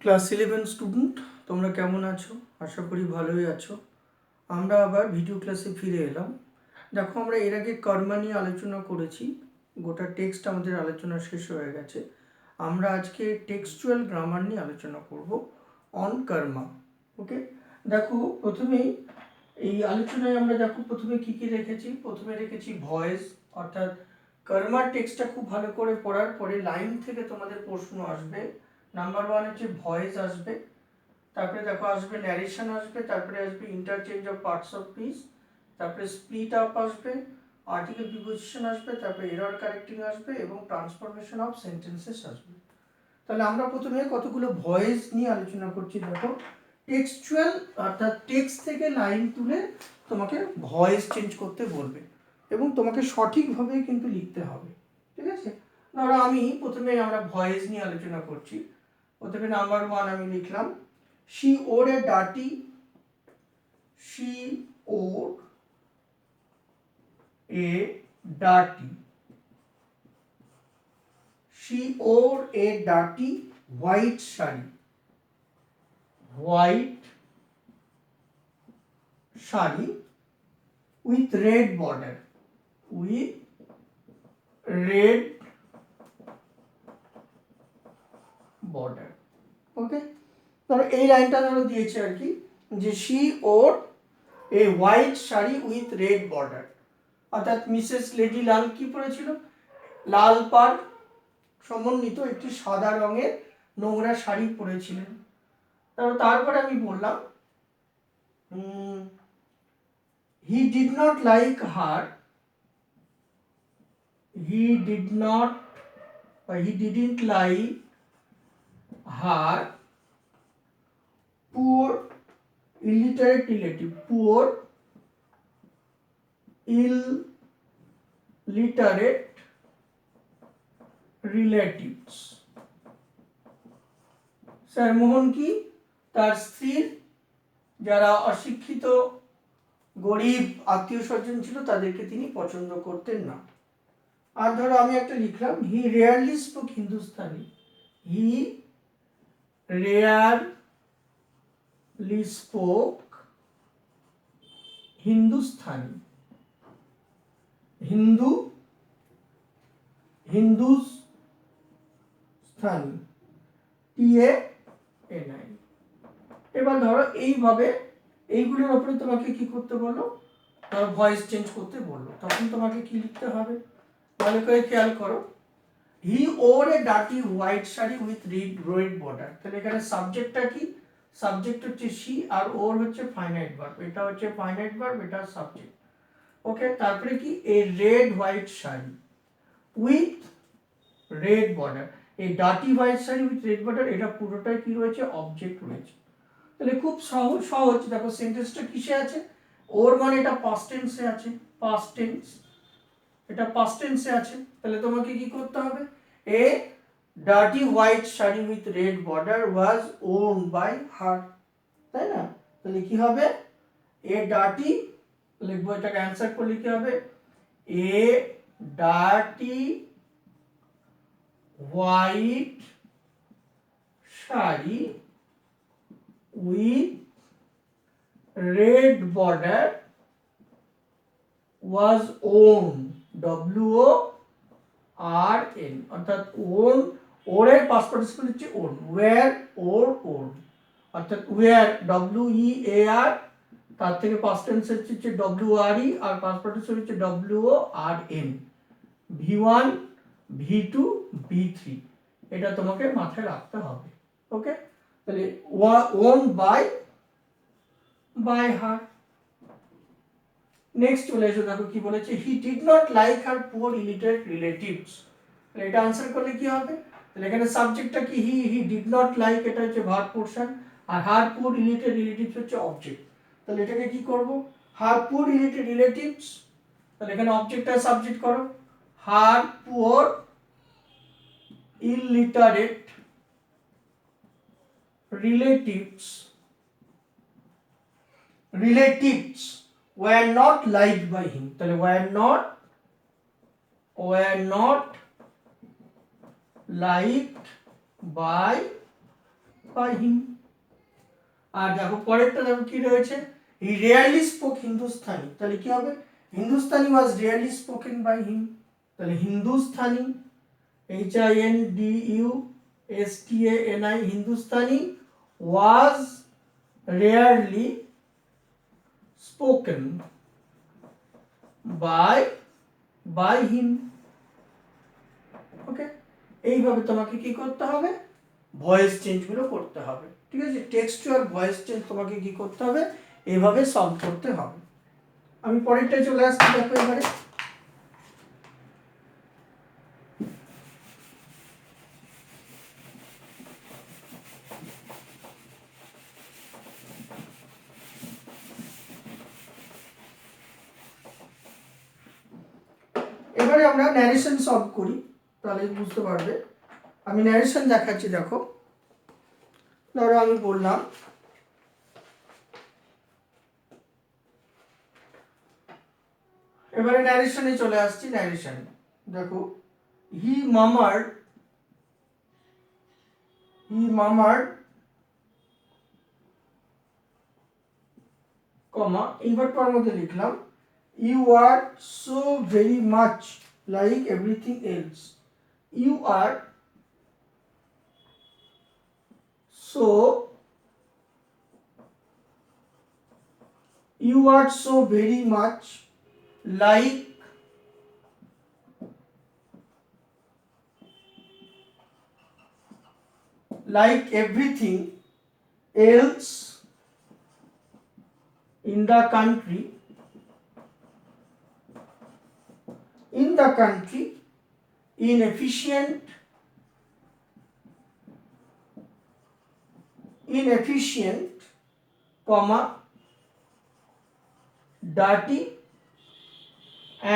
Class 11 student, তোমরা কেমন আছো? আশা করি ভালোই আছো। আমরা আবার ভিডিও ক্লাসে ফিরে এলাম। দেখো, আমরা এর আগে কর্মা নিয়ে আলোচনা করেছি, গোটা টেক্সট আমাদের আলোচনা শেষ হয়ে গেছে। আমরা আজকে টেক্সচুয়াল গ্রামার নিয়ে আলোচনা করব অন কর্মা। ওকে, দেখো প্রথমেই এই আলোচনায় আমরা দেখো প্রথমে কি কি রেখেছি। প্রথমে রেখেছি ভয়েস, অর্থাৎ কর্মার টেক্সটটা খুব ভালো করে পড়ার পরে লাইন থেকে তোমাদের প্রশ্ন আসবে। নাম্বার 1 হচ্ছে ভয়েস আসবে, তারপরে দেখো আসবে ন্যারেশন আসবে, তারপরে আসবে interchange of parts of speech, তারপরে স্প্লিট আপ আসবে, আর্টিকেল প্রিপোজিশন আসবে, তারপরে এরর কারেক্টিং আসবে এবং ট্রান্সফরমেশন অফ সেন্টেন্সেস আসবে। তাহলে আমরা প্রথমে কতগুলো ভয়েস নিয়ে আলোচনা করছি। দেখো, টেক্সচুয়াল অর্থাৎ টেক্সট থেকে লাইন তুলে তোমাকে ভয়েস চেঞ্জ করতে বলবে এবং তোমাকে সঠিকভাবে কিন্তু লিখতে হবে। ঠিক আছে, ধরো আমি প্রথমে আমরা ভয়েস নিয়ে আলোচনা করছি। প্রথমে নাম্বার 1 আমি লিখলাম she wore a dirty she wore a dirty she wore a dirty white sari, white sari with red border, with red border. ওকে, ধরো এই লাইনটা ধরো দিয়েছে আর কি, যে she wore a white sari with red border, অর্থাৎ মিসেস লেডি লাল কি পরেছিল? লাল পাড় সমন্বিত একটি সাদা রঙের নোংরা শাড়ি পরেছিলেন। তারপরে আমি বললাম he did not like her, he didn't like her poor illiterate relative, poor illiterate relatives. Sir Mohan কি তার স্ত্রীর যারা অশিক্ষিত গরিব আত্মীয় স্বজন ছিল তাদেরকে তিনি পছন্দ করতেন না। আর ধরো আমি একটা লিখলাম he rarely spoke Hindustani, he rarely spoke Hindustani, Hindustani TANI। এবার ধরো এইভাবে এইগুলোর উপরে তোমাকে কি করতে বললো, ধরো ভয়েস চেঞ্জ করতে বললো, তখন তোমাকে কি লিখতে হবে ভালো করে খেয়াল করো। He wore a dirty white sari with red border, তাহলে এখানে সাবজেক্টটা কি? সাবজেক্ট হচ্ছে শি আর ওর হচ্ছে ফাইনাইট ভার্ব, এটা হচ্ছে ফাইনাইট ভার্ব, এটা সাবজেক্ট। ওকে, তারপরে কি a red white sari with red border, এই dirty white sari with red border এটা পুরোটাই কি রয়েছে? অবজেক্ট রয়েছে। তাহলে খুব সহজ দেখো সেন্টেন্সটা কিসে আছে? ওর মানে এটা পাস্ট টেন্সে আছে, পাস্ট টেন্স, এটা পাস্ট টেন্সে আছে। তাহলে তোমাকে কি করতে হবে? A dirty white sari with red border was worn by her, তাই না? তাহলে কি হবে? এ ডার্টি লিখবো, এটাকে অ্যান্সার করলে কি হবে? A dirty white sari with red border was owned, WORN, অর্থাৎ ওন, ওরের পাস্ট পার্টিসিপল হচ্ছে ওন, ওয়্যার ওর ওন, অর্থাৎ ওয়্যার WEAR, তার থেকে পাস্ট টেন্স হচ্ছে WRE আর পাস্ট পার্টিসিপল হচ্ছে WORN, V1 V2 V3, এটা তোমাকে মাথায় রাখতে হবে। ওকে, তাহলে ওন বাই হার। নেক্সট চলে এসো, দেখো কি বলেছে, হি did not like her poor illiterate relatives, তাহলে এটা আনসার করলে কি হবে? তাহলে এখানে সাবজেক্টটা কি? হি ডিড নট লাইক, এটা হচ্ছে ভার্ব পোরশন, আর হার পুয়ার ইলিটারেট রিলেটিভস হচ্ছে অবজেক্ট। তাহলে এটাকে কি করব? হার পুয়ার ইলিটারেট রিলেটিভস, তাহলে এখানে অবজেক্টটা সাবজেক্ট করো, her poor illiterate relatives were not liked by him, তাহলে were not liked by by him. আর দেখো পরেরটা দেখো কি রয়েছে, হি রেয়ারলি স্পোক হিন্দুস্তানি, তাহলে কি হবে, Hindustani was rarely spoken by him, তাহলে Hindustani HINDUSTANI Hindustani was rarely spoken by him. Okay, এইভাবে তোমাকে কি করতে হবে, ভয়েস চেঞ্জগুলো করতে হবে, ঠিক আছে, টেক্সচুয়াল ভয়েস চেঞ্জ তোমাকে কি করতে হবে, এইভাবে সলভ করতে হবে। আমি পরেরটায় চলে আসছি, দেখো এবারে এবারে আমরা ন্যারেশন সলভ করি, তাহলে বুঝতে পারবে। আমি ন্যারেশন দেখাচ্ছি, দেখো ধরো আমি বললাম, এবারে ন্যারেশনে চলে আসছি, ন্যারেশন দেখো, হি মামার্ড কমা ইনভার্ট করার মধ্যে লিখলাম, you are so very much like everything else, you are so very much like everything else in the country inefficient comma dirty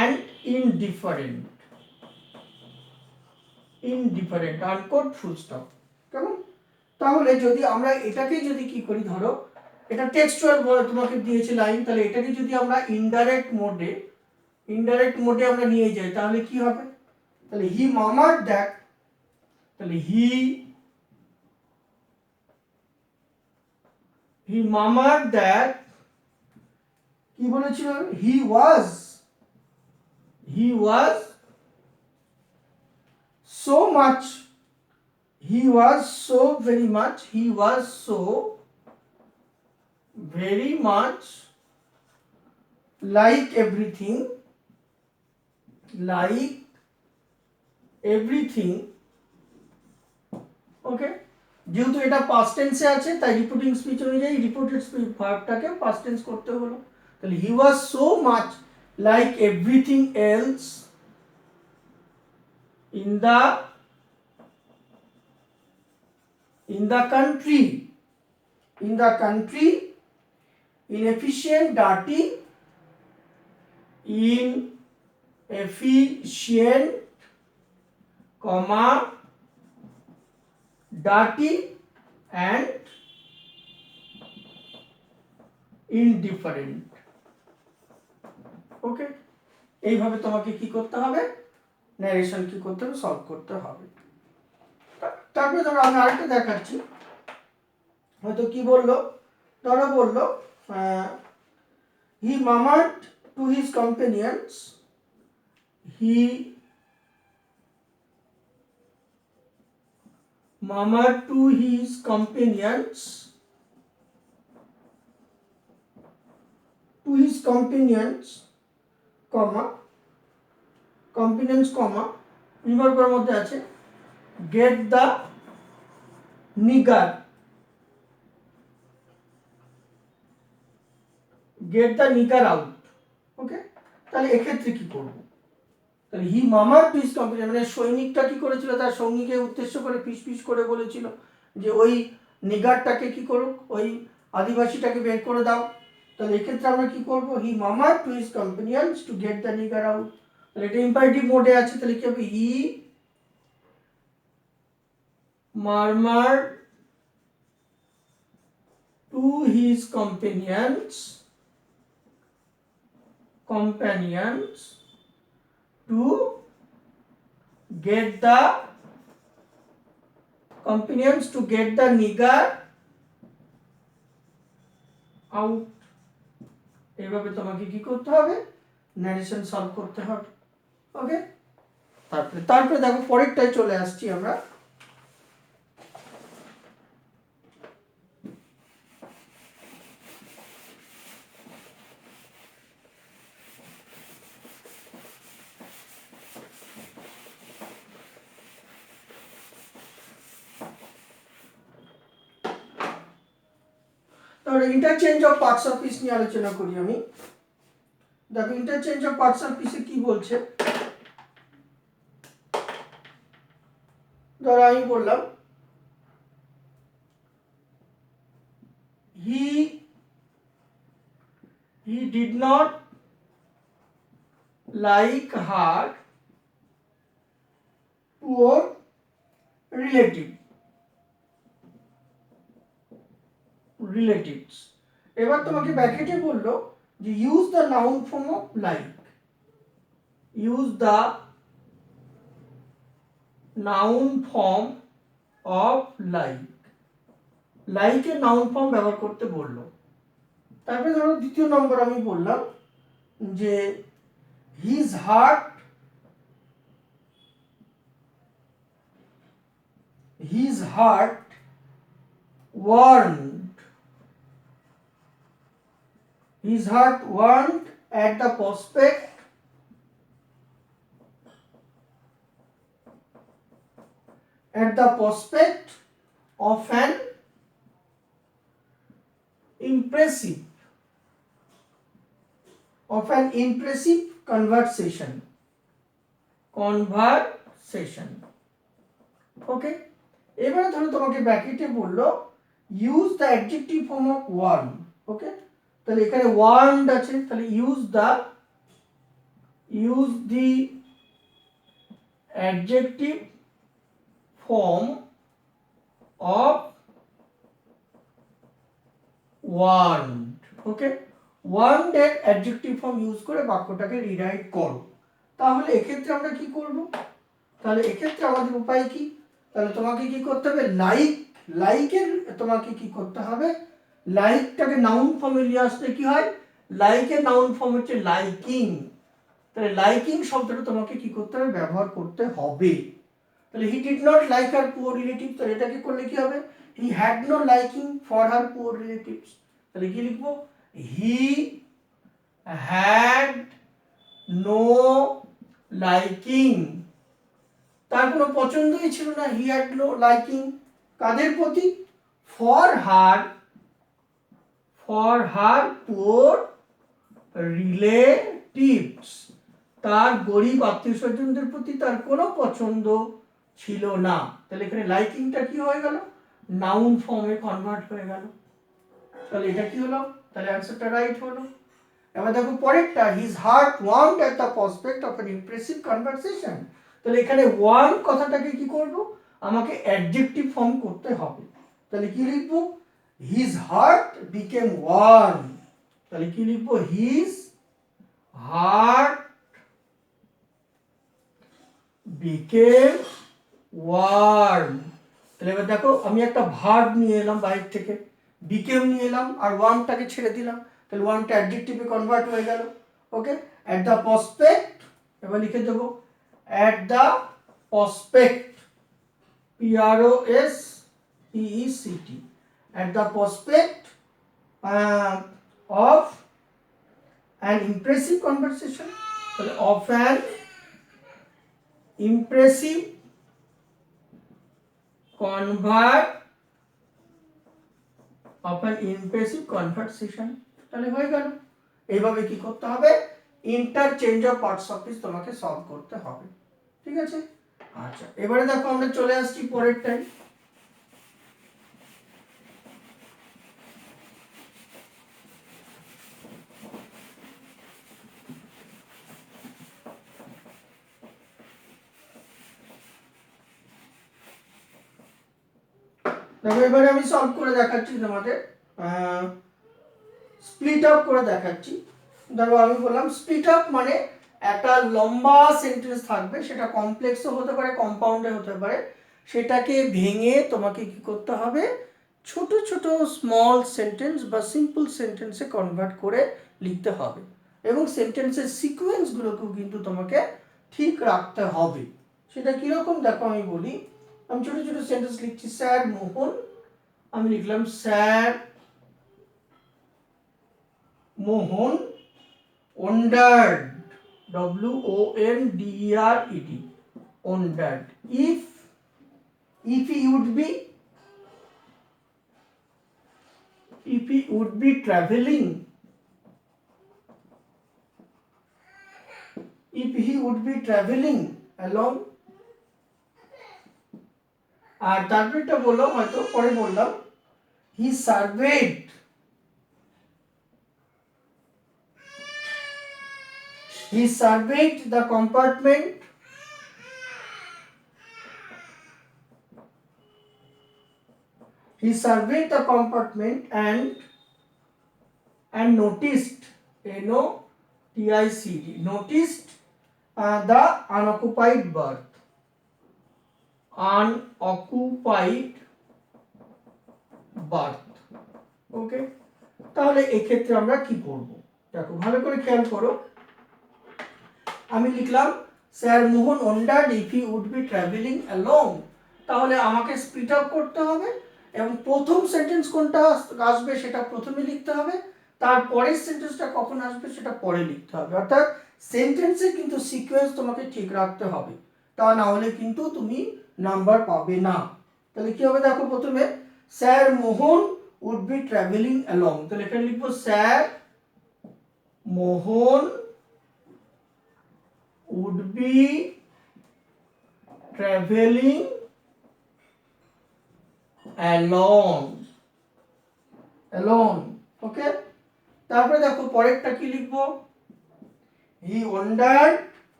and indifferent unquote full stop। কেমন, তাহলে যদি আমরা এটাকে যদি কি করি, ধরো এটা টেক্সচুয়াল তোমাকে দিয়েছে লাইন, তাহলে এটাকে যদি আমরা ইনডাইরেক্ট মোডে আমরা নিয়ে যাই, তাহলে কি হবে, তাহলে হি মামার দ্যাট, তাহলে হি মামার দ্যাট কি বলেছিল, হি ওয়াজ so much, he was so very much like everything ওকে, যেহেতু এটা পাস্ট টেন্সে আছে তাই রিপিটিং স্পিচ অনুযায়ী রিপিটেড স্পিচ ভার্বটাকে পাস্ট টেন্স করতে হলো, তাহলে he was so much like everything else in the country inefficient, dirty, comma dirty and indifferent। Okay, এইভাবে তোমাকে কি করতে হবে, ন্যারেশন কি করতে হবে, সলভ করতে হবে। তারপরে ধরো আমি আরেকটা দেখাচ্ছি, হয়তো কি বললো, ধরো বললো he murmured to his companions, he murmured to his companions comma বিভাগের মধ্যে আছে get the nigger out. Okay, তাহলে এক্ষেত্রে কি করব, তাহলে হি মামার টু হিজ কম্পেনিয়ন, মানে সৈনিকটা কি করেছিল, তার সঙ্গীকে উদ্দেশ্য করে ফিস করে বলেছিল যে ওই নিগারটাকে কি করুক, ওই আদিবাসীটাকে বের করে দাও। তাহলে এক্ষেত্রে আমরা কি করব, হি মামার two his companions to get the nigger out, তাহলে এটা ইম্পারেটিভ মোডে আছে, তাহলে কি হবে, হি murmured to his companions to get the companions to get the nigger out. এইভাবে তোমাকে কি করতে হবে, ন্যারেশন সলভ করতে হবে। ওকে, তারপরে দেখো পরেরটায় চলে আসছি আমরা। তাহলে interchange of parts of speech নিয়ে আলোচনা করি আমি। দেখো ইন্টারচেঞ্জ অফ পার্টস অফ স্পিচে কি বলছে, ধরো আমি বললাম he did not like her poor relatives। এবার তোমাকে ব্র্যাকেটে বললো যে use the noun form of like, use the noun form of like, লাইকের নাউন ফর্ম ব্যবহার করতে বললো। তারপরে ধরো দ্বিতীয় নম্বর আমি বললাম যে his heart warmed at the prospect of an impressive conversation। ওকে, এবারে ধরো তোমাকে ব্র্যাকেটে বললো use the adjective form of warm. Okay, তাহলে এখানে ওয়ার্মড আছে, তাহলে use the adjective form of warmed. Okay, warmed এর অ্যাডজেক্টিভ ফর্ম ইউজ করে বাক্যটাকে রিরাইট করো। তাহলে এক্ষেত্রে আমরা কি করব, তাহলে এক্ষেত্রে আমাদের উপায় কি, তাহলে তোমাকে কি করতে হবে, লাইকের তোমাকে কি করতে হবে, লাইকটাকে নাউন ফর্মে নিয়ে আসলে কি হয়, লাইকের নাউন ফর্ম হচ্ছে লাইকিং। তাহলে লাইকিং শব্দটা তোমাকে কি করতে হবে, ব্যবহার করতে হবে। তাহলে he did not like her poor relative, তাহলে এটাকে করলে কি হবে, he had no liking for her poor relatives. তাহলে কি লিখবো, হি হ্যাড নো লাইকিং, তার কোনো পছন্দই ছিল না, হি হ্যাড নো লাইকিং কাদের প্রতি, ফর হার পুয়ার রিলেটিভস, তার গরিব আত্মীয় স্বজনদের প্রতি তার কোনো পছন্দ ছিল না। তাহলে এখানে লাইকিংটা কি হয়ে গেল, নাউন ফর্মে কনভার্ট হয়ে গেল। তাহলে এটা কি হলো, তাহলে অ্যান্সারটা রাইট হলো। এবার দেখো পরেরটা, his heart warmed at the prospect of an impressive conversation. তাহলে এখানে ওয়ার্ম কথাটাকে কি করব, আমাকে অ্যাডজেক্টিভ ফর্ম করতে হবে। তাহলে কি লিখবো, হিজ হার্ট বিকেম ওয়ার্ম। তাহলে কি লিখবো, হিজ হার্ট বিকেম ওয়ার্ম। তাহলে এবার দেখো আমি একটা ভার্ব নিয়ে এলাম বাইরে থেকে, বিকেম নিয়ে এলাম আর ওয়ার্মটাকে ছেড়ে দিলাম, তাহলে ওয়ার্মটা অ্যাডজেক্টিভে কনভার্ট হয়ে গেল। ওকে, অ্যাট দ্য প্রসপেক্ট, এবার লিখে দেবো at the prospect, PROSPECT, at the prospect of an impressive conversation, of an impressive conversation। তাহলে হয়ে গেল। এইভাবে কি করতে হবে, interchange of parts of speech তোমাকে সলভ করতে হবে। ঠিক আছে, আচ্ছা এবারে দেখো আমরা চলে আসছি পরেরটাই। দেখো এবারে আমি সলভ করে দেখাচ্ছি তোমাদের, স্প্লিট আপ করে দেখাচ্ছি। দেখো আমি বললাম স্প্লিট আপ মানে একটা লম্বা সেন্টেন্স থাকবে, সেটা কমপ্লেক্সও হতে পারে, কম্পাউন্ডে হতে পারে, সেটাকে ভেঙে তোমাকে কি করতে হবে, ছোট ছোট স্মল সেন্টেন্স বা সিম্পল সেন্টেন্সে কনভার্ট করে লিখতে হবে, এবং সেন্টেন্সের সিকোয়েন্সগুলোকেও কিন্তু তোমাকে ঠিক রাখতে হবে। সেটা কীরকম দেখো আমি বলি। আমি ছোট ছোট সেন্টেন্স লিখছি। স্যার মোহন, আমি লিখলাম sir Mohan wondered, WONDERED, wondered. if he would be traveling, along, আর তারপরটা বললাম, হয়তো পরে বললাম, he surveyed the compartment and noticed, noticed the unoccupied berth. ওকে, তাহলে এক্ষেত্রে আমরা কি করব, দেখো ভালো করে খেয়াল করো। আমি লিখলাম sir Mohan wondered if he would be travelling along, তাহলে আমাকে স্পিড আপ করতে হবে, এবং প্রথম সেন্টেন্স কোনটা আসবে সেটা প্রথমে লিখতে হবে, তারপরের সেন্টেন্সটা কখন আসবে সেটা পরে লিখতে হবে। অর্থাৎ সেন্টেন্সের কিন্তু সিকোয়েন্স তোমাকে ঠিক রাখতে হবে, তা না হলে কিন্তু তুমি নাম্বার পাবে না। তাহলে কি হবে দেখো, প্রথমে sir Mohan would be travelling along, তাহলে এখানে লিখবো sir Mohan would be traveling along, okay. তারপরে দেখো পরেরটা কি লিখবো, he wondered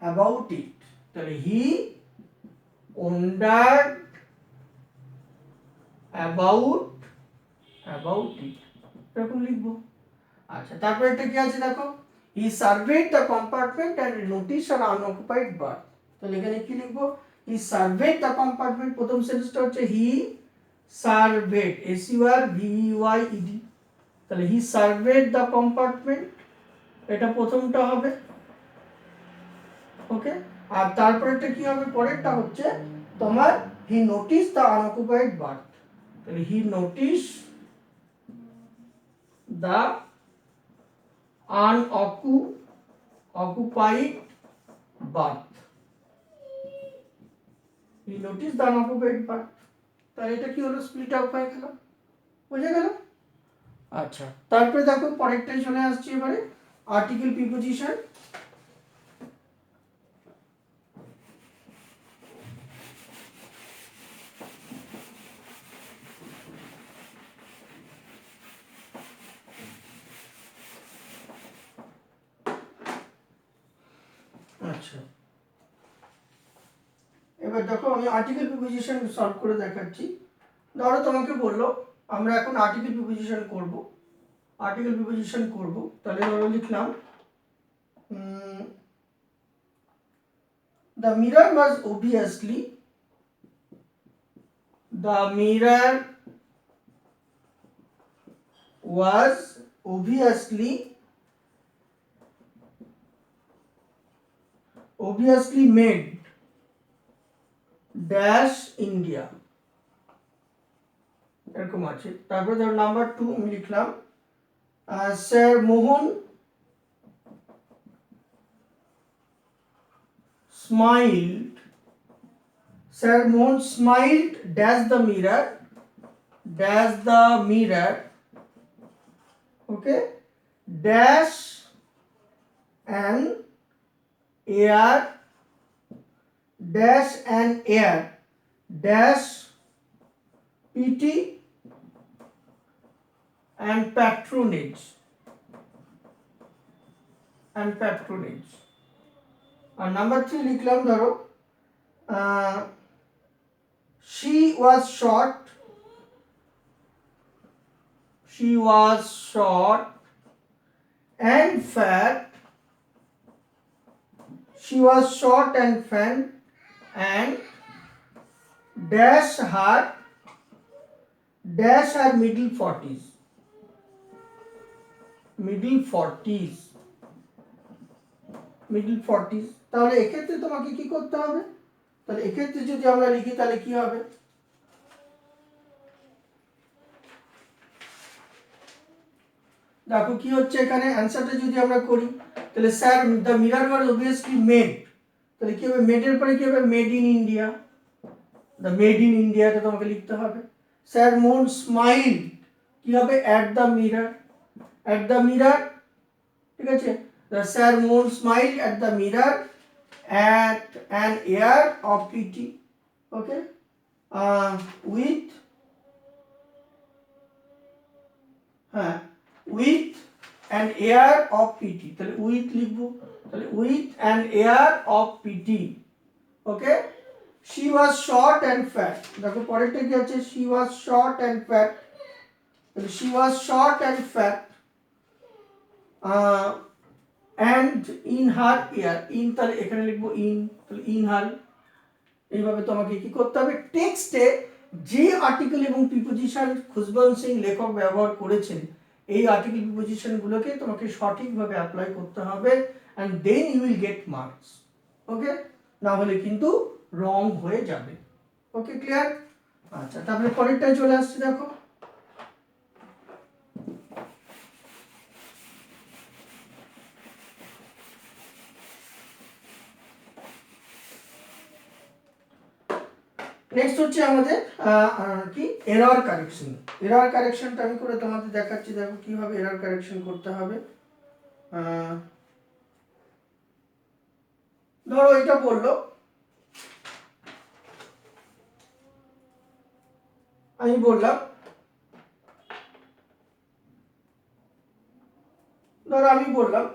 about it, তাহলে he wondered about it, এরকম লিখবো। আচ্ছা, তারপরে এটা কি আছে দেখো, he surveyed the compartment and noticed an unoccupied berth, তাহলে এখানে কি লিখবো, he surveyed the compartment, প্রথম সেন্টেন্সটা হচ্ছে he surveyed, SURVEYED, তাহলে he surveyed the compartment, এটা প্রথমটা হবে, ওকে। আর তারপরেরটা কি হবে, পরেরটা হচ্ছে তোমার he noticed the unoccupied berth, তাহলে he noticed the unoccupied berth, he noticed the unoccupied berth, তাহলে এটা কি হলো, স্প্লিট আপ হয়ে গেল, বুঝে গেল। আচ্ছা, তারপরে দেখো পরেরটাই চলে আসছে এবারে, আর্টিকেল প্রিপোজিশন। আচ্ছা, এবার দেখো আমি আর্টিকেল প্রিপোজিশন সলভ করে দেখাচ্ছি। ধরো তোমাকে বললো আমরা এখন আর্টিকেল প্রিপোজিশন করব, তাহলে ধরো লিখলাম the mirror was obviously made dash India, এরকম আছে। তারপরে ধরো নাম্বার 2 আমি লিখলাম sir Mohan smiled dash the mirror, okay, dash an air dash pity and patronage, আর নাম্বার 3 লিখলাম ধরো she was short and fat and dash her middle 40s, তাহলে এক্ষেত্রে তোমাকে কি করতে হবে? তাহলে এক্ষেত্রে যদি আমরা লিখি তাহলে কি হবে? দেখো কি হচ্ছে এখানে, অ্যান্সারটা যদি আমরা করি তাহলে sir the mirror was obviously made, তাহলে কি হবে? মেডের পরে কি হবে? Made in India, the made in ইন্ডিয়াটা তোমাকে লিখতে হবে। স্যার মোহন স্মাইল, কি হবে? অ্যাট দ্য মিরর, ঠিক আছে? Sir Mohan smile at the mirror at an air of pity, okay, with an air of pity, তাহলে with লিখবো, তাহলে with an air of pity, okay. She was short and fat, দেখো পরেরটা কি আছে? she was short and fat, তাহলে she was short and fat, and in her ear, in তাহলে এখানে লিখবো in, তাহলে in her। এইভাবে তোমাকে কি করতে হবে? টেক্সটে যে আর্টিকেল এবং প্রিপোজিশন খুশবন্ত সিং লেখক ব্যবহার করেছেন এই আর্টিকেল প্রিপোজিশন গুলোকে তোমাকে সঠিকভাবে অ্যাপ্লাই করতে হবে, and then you will get marks, ওকে? না হলে কিন্তু রং হয়ে যাবে, ওকে? ক্লিয়ার? আচ্ছা, তারপরে পরেরটায় চলে আসছে, দেখো নেক্সট হচ্ছে আমাদের কি এরর কারেকশন। এরর কারেকশনটা আমি করে তোমাদের দেখাচ্ছি, দেখো কিভাবে এরর কারেকশন করতে হবে। ধরো এটা বললো, আমি বললাম, ধরো আমি বললাম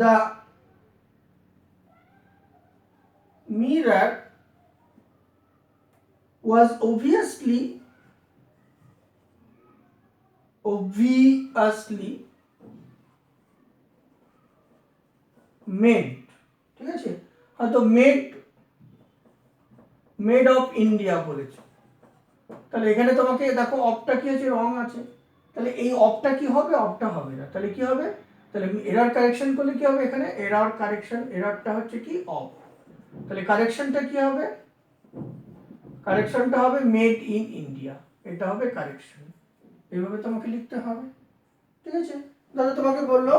the mirror was obviously made, ঠিক আছে? হয়তো মেড অফ ইন্ডিয়া বলেছে, তাহলে এখানে তোমাকে দেখো অফটা কি আছে? রং আছে, তাহলে এই অফটা কি হবে? অফটা হবে না, তাহলে কি হবে? তাহলে এরর কারেকশন করলে কি হবে? এখানে এরর কারেকশন, এররটা হচ্ছে কি? অফ, তাহলে কারেকশনটা কি হবে? কারেকশনটা হবে মেড ইন ইন্ডিয়া, এটা হবে কারেকশন। এইভাবে তোমাকে লিখতে হবে, ঠিক আছে? ধরো তোমাকে বললো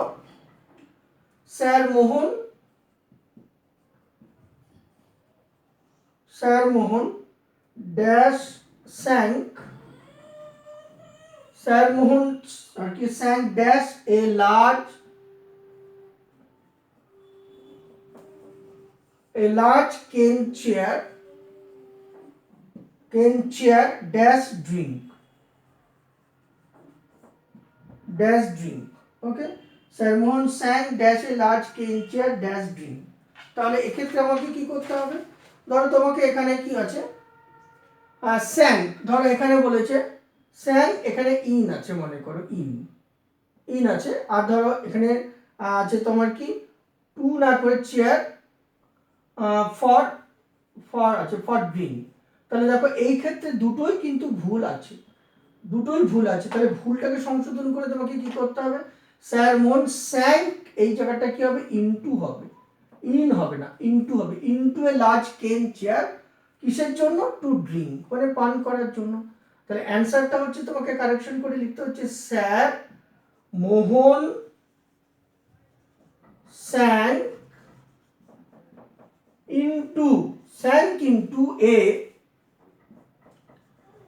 স্যার মোহন ড্যাশ sank, স্যার মোহন আর কি sank dash a large cane chair dash drink, okay? Sir Mohan sank dash a large cane chair dash drink, তাহলে এক্ষেত্রে আমাকে কি করতে হবে? ধরো তোমাকে এখানে কি আছে? sank, ধরো এখানে বলেছে sank, এখানে ইন আছে, মনে করো ইন আছে, আর ধরো এখানে আছে তোমার কি টু না করে চেয়ার ফর আছে ফর ড্রিঙ্ক, তাহলে দেখো এই ক্ষেত্রে দুটোই কিন্তু ভুল আছে, তাহলে ভুলটাকে সংশোধন করে তোমাকে কি করতে হবে? স্যার মোহন স্যাঙ্ক, এই জায়গাটা কি হবে? ইনটু হবে, ইন হবে না, ইনটু হবে, ইনটু এ লার্জ কেন চেয়ার, কিসের জন্য? টু ড্রিঙ্ক, মানে পান করার জন্য। তাহলে অ্যান্সারটা হচ্ছে তোমাকে কারেকশন করে লিখতে হচ্ছে sir Mohan sank into a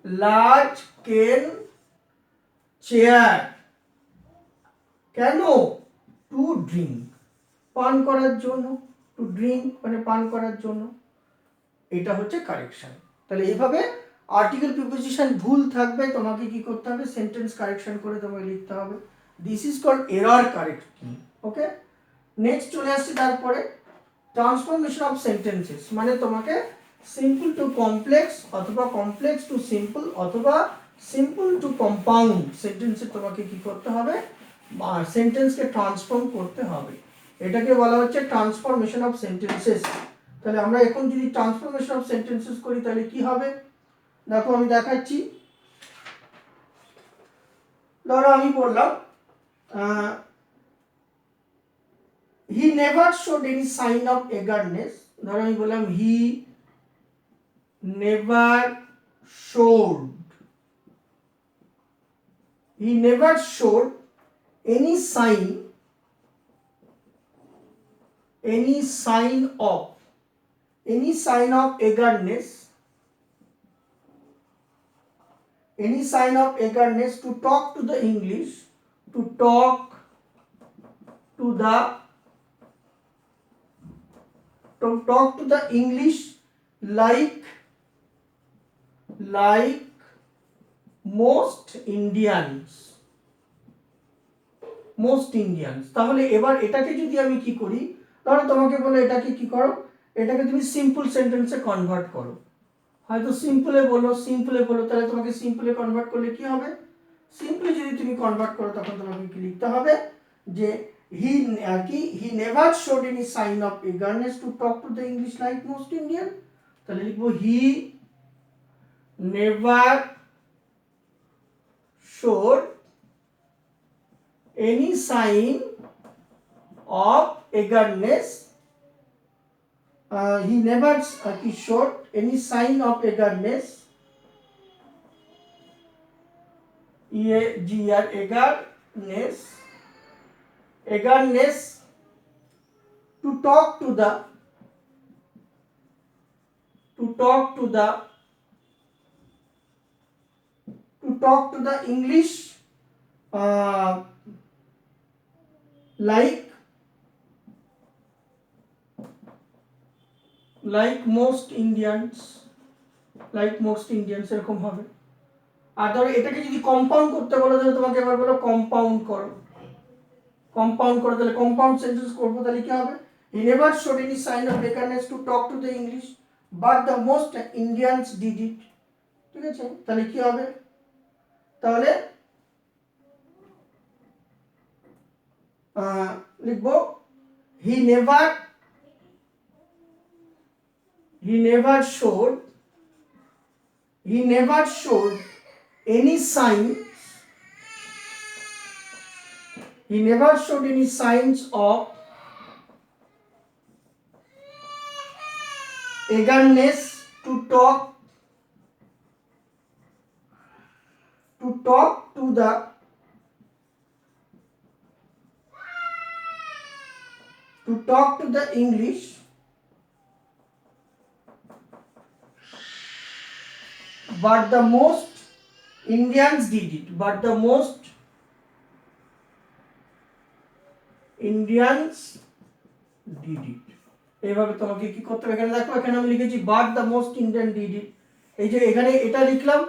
large cane chair, কেন? টু ড্রিঙ্ক, পান করার জন্য, টু ড্রিঙ্ক মানে পান করার জন্য, এটা হচ্ছে কারেকশন। তাহলে এইভাবে আর্টিকেল প্রিপোজিশন ভুল থাকবে, তোমাকে কি করতে হবে? সেন্টেন্স কারেকশন করে তোমাকে লিখতে হবে। This is called error correction, okay? Next চলে আসছে তারপরে ট্রান্সফরমেশন অফ সেন্টেন্সেস, মানে তোমাকে সিম্পল টু কমপ্লেক্স অথবা কমপ্লেক্স টু সিম্পল অথবা সিম্পল টু কম্পাউন্ড সেন্টেন্সে তোমাকে কি করতে হবে? সেন্টেন্সকে ট্রান্সফর্ম করতে হবে, এটাকে বলা হচ্ছে ট্রান্সফরমেশন অফ সেন্টেন্সেস। তাহলে আমরা এখন যদি ট্রান্সফরমেশন অফ সেন্টেন্সেস করি তাহলে কি হবে, দেখো আমি দেখাচ্ছি। ধরো আমি বললাম he never showed any sign of eagerness. ধরো আমি বললাম he never showed, he never showed any sign of eagerness to talk to the English, to talk to the English like most Indians. তাহলে এবার এটাকে যদি আমি কি করি, ধরো তোমাকে বলে এটাকে কি করো, এটাকে তুমি সিম্পল সেন্টেন্সে কনভার্ট করো। হয়তো সিম্পলে বলো তাহলে তোমাকে সিম্পলে কনভার্ট করলে কি হবে, সিম্পলি যদি তুমি কনভার্ট করো তখন তোমাকে কি লিখতে হবে যে he never showed any sign of eagerness to talk to the English like most Indian. তাহলে লিখবো he never showed any sign of eagerness, he never showed any sign of eagerness, eagerness to talk to the English like most Indians, এরকম হবে। আর ধরো এটাকে যদি compound করতে বলো তাহলে তোমাকে এবার বলো কম্পাউন্ড করো, তাহলে কম্পাউন্ড সেন্টেন্স করবো, তাহলে কি হবে, he never showed any sign of eagerness to talk to the English but the most Indians did it। ঠিক আছে, তাহলে কি হবে, তাহলে লিখবো he never showed any signs of eagerness to talk to the English but the most Indians did it, এইভাবে তোমাকে কি করতে হবে, এখানে দেখো এখানে আমি লিখেছি but the most Indian did it. এই যে এখানে এটা লিখলাম,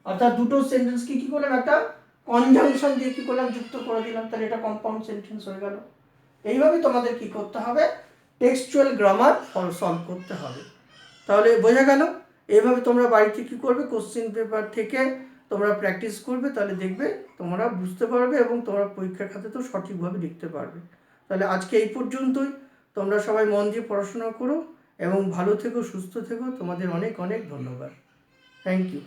অর্থাৎ দুটো সেন্টেন্স কি করলাম, একটা কনজাংশন দিয়ে কি করলাম, যুক্ত করে দিলাম, তাহলে এটা কম্পাউন্ড সেন্টেন্স হয়ে গেল। এইভাবে তোমাদের কি করতে হবে, টেক্সচুয়াল গ্রামার সলভ করতে হবে। তাহলে বোঝা গেল, এইভাবে তোমরা বাড়িতে কি করবে, কোশ্চেন পেপার থেকে তোমরা প্র্যাকটিস করবে, তাহলে দেখবে তোমরা বুঝতে পারবে এবং তোমরা পরীক্ষার খাতে তো সঠিকভাবে লিখতে পারবে। তাহলে আজকে এই পর্যন্তই, তোমরা সবাই মন দিয়ে পড়াশোনা করো এবং ভালো থেকো, সুস্থ থেকো, তোমাদের অনেক অনেক ধন্যবাদ। Thank you.